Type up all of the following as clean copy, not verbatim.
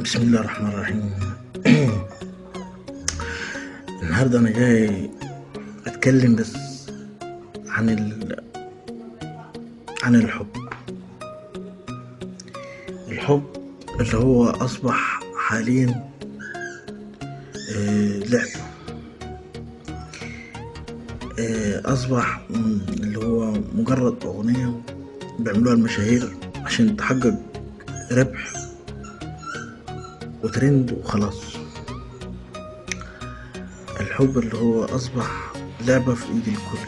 بسم الله الرحمن الرحيم. النهارده انا جاي اتكلم بس عن عن الحب اللي هو اصبح حاليا لعبة. اصبح اللي هو مجرد اغنية بيعملوها المشاهير عشان تحقق ربح وترند وخلاص. الحب اللي هو اصبح لعبة في ايد الكل،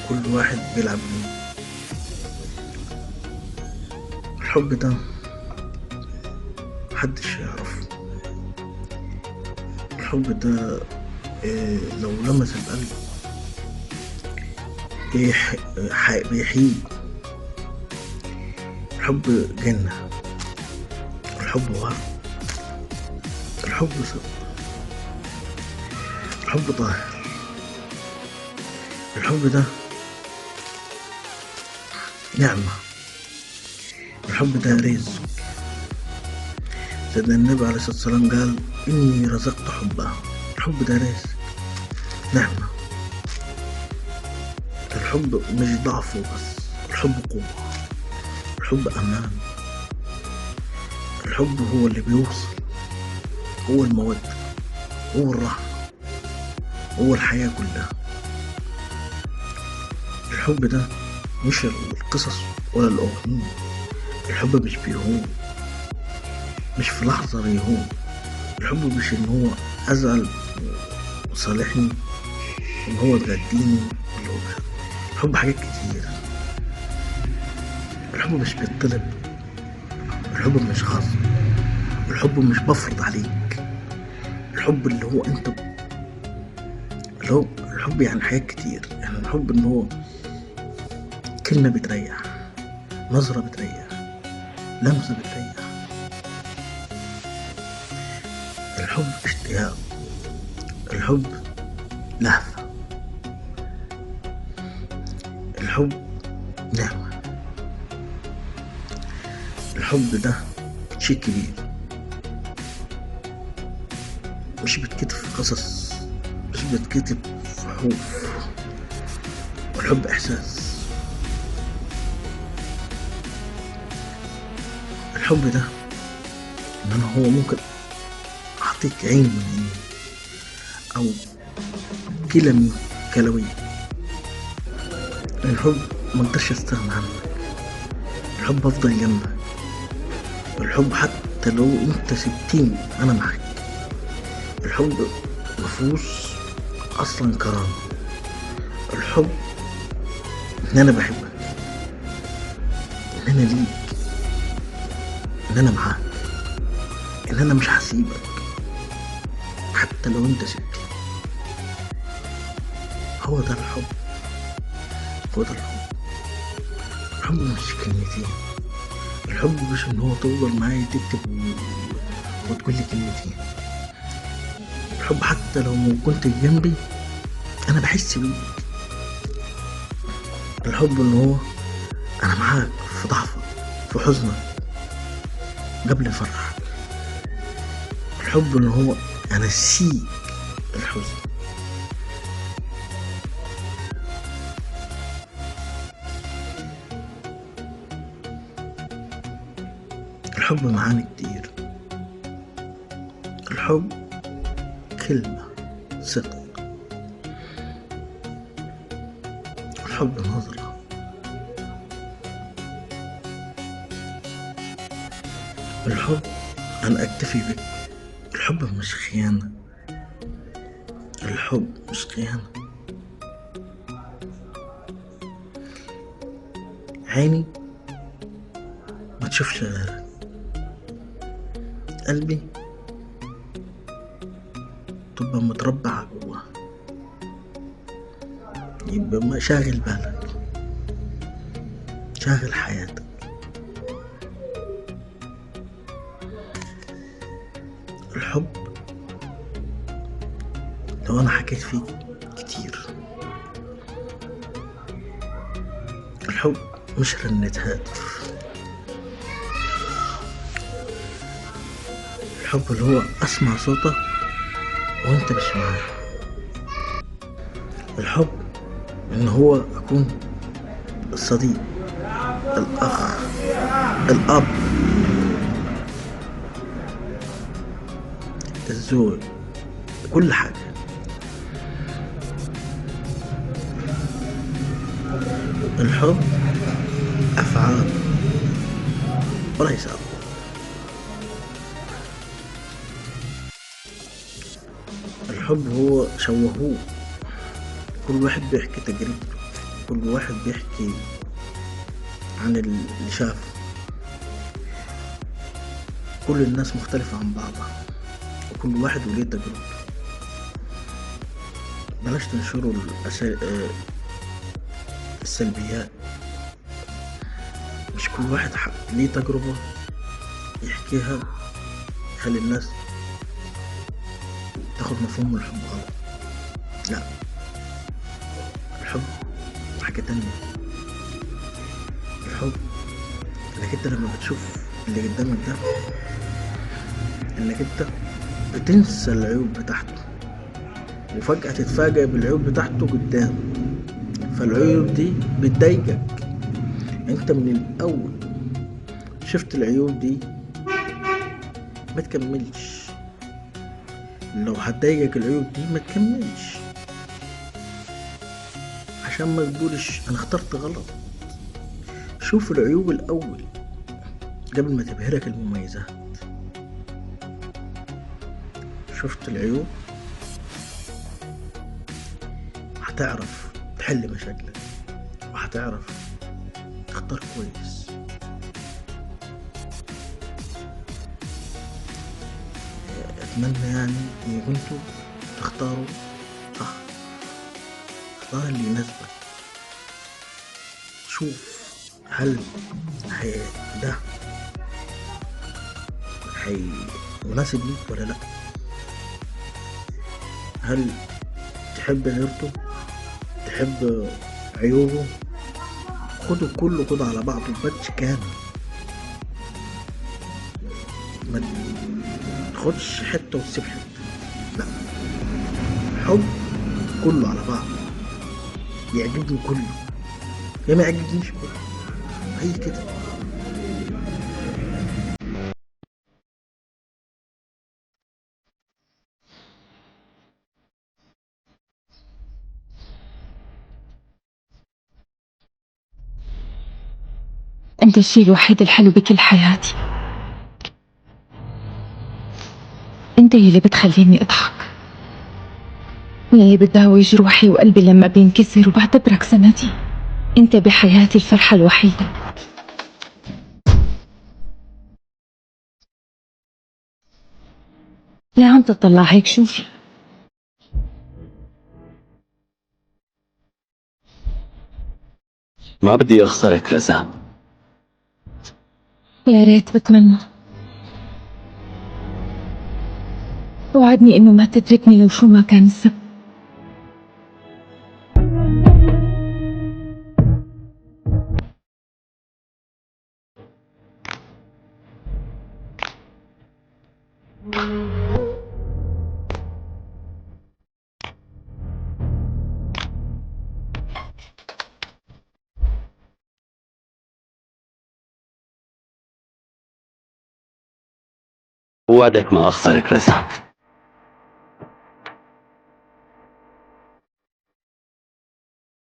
كل واحد بيلعب بيه. الحب ده محدش يعرفه. الحب ده لو لمس القلب بيحيي. الحب جنة، الحب ورد، الحب صدق، الحب طاهر. الحب ده نعمة، الحب ده رزق. سيدنا النبي عليه الصلاة والسلام قال إني رزقت حبها. الحب ده رزق، نعمة. الحب مش ضعف بس، الحب قوة، الحب أمان. الحب هو اللي بيوصل، هو المودة، هو الرحمة، هو الحياة كلها. الحب ده مش القصص ولا الأغنية. الحب مش بيهون، مش في لحظة بيهون. الحب مش إن هو أزعل وصالحني، إن هو تغديني. الحب حاجات كتير. الحب مش بيطلب، الحب مش غصب، الحب مش بفرض عليك. الحب اللي هو انت، اللي هو الحب يعني حاجات كتير. يعني الحب ان هو كلمة بتريح، نظرة بتريح، لمسة بتريح. الحب اشتياق، الحب لهفة، الحب نعمة. الحب ده شيء كبير، مش بيتكتب في قصص، مش بيتكتب في حروف. والحب إحساس. الحب ده إن أنا هو ممكن أعطيك عين من عيني أو كلى من كلاوي. الحب مقدرش أستغنى عنك. الحب أفضل جنبك. الحب حتى لو أنت سبتني أنا معاك. الحب مفهوش أصلا كرامة. الحب إن أنا بحبك، إن أنا ليك، إن أنا معاك، إن أنا مش هسيبك حتى لو أنت سبتني. هو ده الحب، هو ده الحب. الحب مش كلمتين. الحب مش إن هو تفضل معايا تكتب وتقول لي كلمتين. الحب حتى لو ما كنت جنبي أنا بحس بيك. الحب إن هو أنا معاك في ضعفك، في حزنك، قبل فرحك. الحب إن هو أنسيك الحزن. الحب معاني كتير. الحب كلمة، صدق. الحب نظرة. الحب أن أكتفي بك. الحب مش خيانة. الحب مش خيانة. عيني ما تشوفش غيرك، قلبي تبقى متربع جوه، يبقى ما شاغل بالك، شاغل حياتك. الحب لو أنا حكيت فيه كتير. الحب مش رنة هاتف. الحب اللي هو اسمع صوتك وانت مش معايا. الحب ان هو اكون الصديق، الاخ، الاب، الزوج، كل حاجة. الحب افعال وليس أقوال. الحب هو شوهوه، كل واحد بيحكي تجربته، كل واحد بيحكي عن اللي شافه. كل الناس مختلفة عن بعضها وكل واحد وليه تجربته. بلاش تنشروا السلبيات. مش كل واحد ليه تجربة يحكيها يخلي الناس تاخد مفهوم الحب غلط. لا، الحب حاجة تانية. الحب انك انت لما بتشوف اللي قدامك ده، انك انت بتنسى العيوب بتاعته وفجأة تتفاجأ بالعيوب بتاعته قدام. فالعيوب دي بتضايقك. انت من الاول شفت العيوب دي ما تكملش. لو هتضايقك العيوب دي ما تكملش، عشان ما تقولش انا اخترت غلط. شوف العيوب الاول قبل ما تبهرك المميزات. شفت العيوب هتعرف تحل مشاكلك وهتعرف تختار كويس. اتمنى يعني ان كنتوا تختاروا صح. اختار اللي يناسبك. شوف هل هي ده هي مناسب ليك ولا لا. هل تحب غيرته، تحب عيوبه. خده كله كده على بعضه باتش كامل، ما تاخدش حته وتسيب حته. لا، حب كله على بعضه، يعجبني كله يا ما يعجبنيش كله. هي كده. انت الشيء الوحيد الحلو بكل حياتي. انت يلي بتخليني اضحك، يلي بتداوي جروحي وقلبي لما بينكسر وبعتبرك سندي. انت بحياتي الفرحة الوحيدة. لا عم تطلع هيك، شوفي. ما بدي أخسرك رزان. يا ريت، بتمنى. وعدني انه ما تتركني لو شو ما كان السبب. وعدك ما أخسرك رزان.